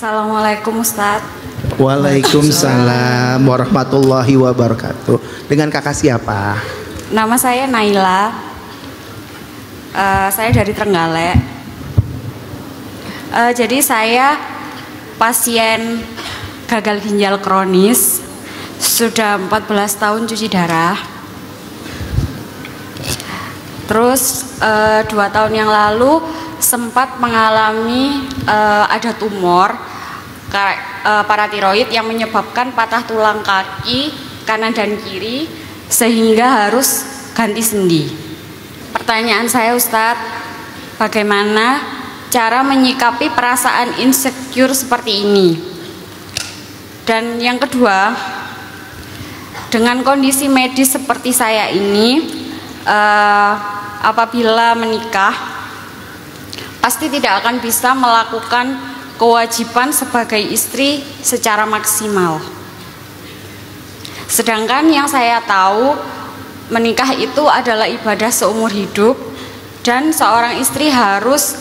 Assalamualaikum Ustadz. Waalaikumsalam warahmatullahi wabarakatuh. Dengan kakak siapa? Nama saya Naila. Saya dari Trenggalek. Jadi saya pasien gagal ginjal kronis. Sudah 14 tahun cuci darah. Terus 2 tahun yang lalu sempat mengalami ada tumor paratiroid yang menyebabkan patah tulang kaki kanan dan kiri sehingga harus ganti sendi. Pertanyaan saya Ustadz, bagaimana cara menyikapi perasaan insecure seperti ini? Dan yang kedua, dengan kondisi medis seperti saya ini, apabila menikah pasti tidak akan bisa melakukan kewajiban sebagai istri secara maksimal. Sedangkan yang saya tahu, menikah itu adalah ibadah seumur hidup dan seorang istri harus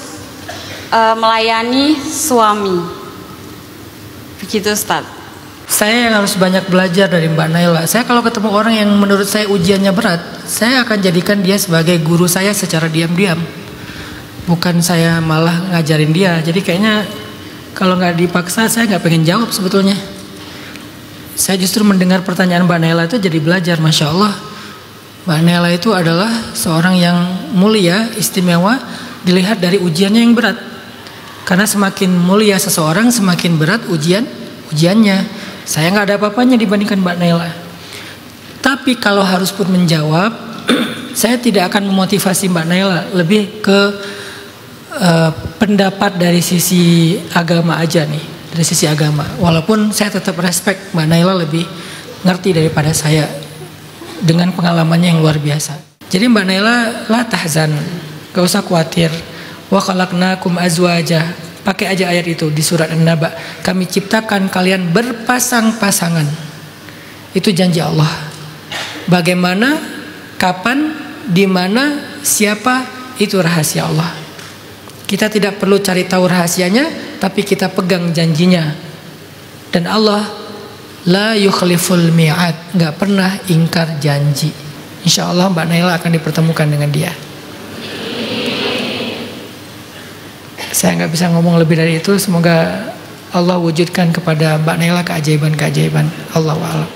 melayani suami. Begitu Ustaz. Saya yang harus banyak belajar dari Mbak Naila. Saya kalau ketemu orang yang menurut saya ujiannya berat, saya akan jadikan dia sebagai guru saya secara diam-diam. Bukan saya malah ngajarin dia. Jadi kayaknya kalau nggak dipaksa saya nggak pengen jawab sebetulnya. Saya justru mendengar pertanyaan Mbak Naila itu jadi belajar. Masya Allah, Mbak Naila itu adalah seorang yang mulia, istimewa, dilihat dari ujiannya yang berat. Karena semakin mulia seseorang, semakin berat ujiannya. Saya nggak ada apa-apanya dibandingkan Mbak Naila. Tapi kalau harus pun menjawab, saya tidak akan memotivasi Mbak Naila, lebih ke pendapat dari sisi agama aja nih, dari sisi agama. Walaupun saya tetap respect Mbak Naila lebih ngerti daripada saya dengan pengalamannya yang luar biasa. Jadi Mbak Naila, la tahzan, gak usah khawatir. Wa khalaqnakum azwaja, pakai aja ayat itu di surat An-Naba. Kami ciptakan kalian berpasang-pasangan. Itu janji Allah. Bagaimana, kapan, di mana, siapa, itu rahasia Allah. Kita tidak perlu cari tahu rahasianya, tapi kita pegang janjinya. Dan Allah la yukhliful mi'ad, nggak pernah ingkar janji. Insya Allah Mbak Naila akan dipertemukan dengan dia. Saya nggak bisa ngomong lebih dari itu. Semoga Allah wujudkan kepada Mbak Naila keajaiban-keajaiban. Allahu a'lam.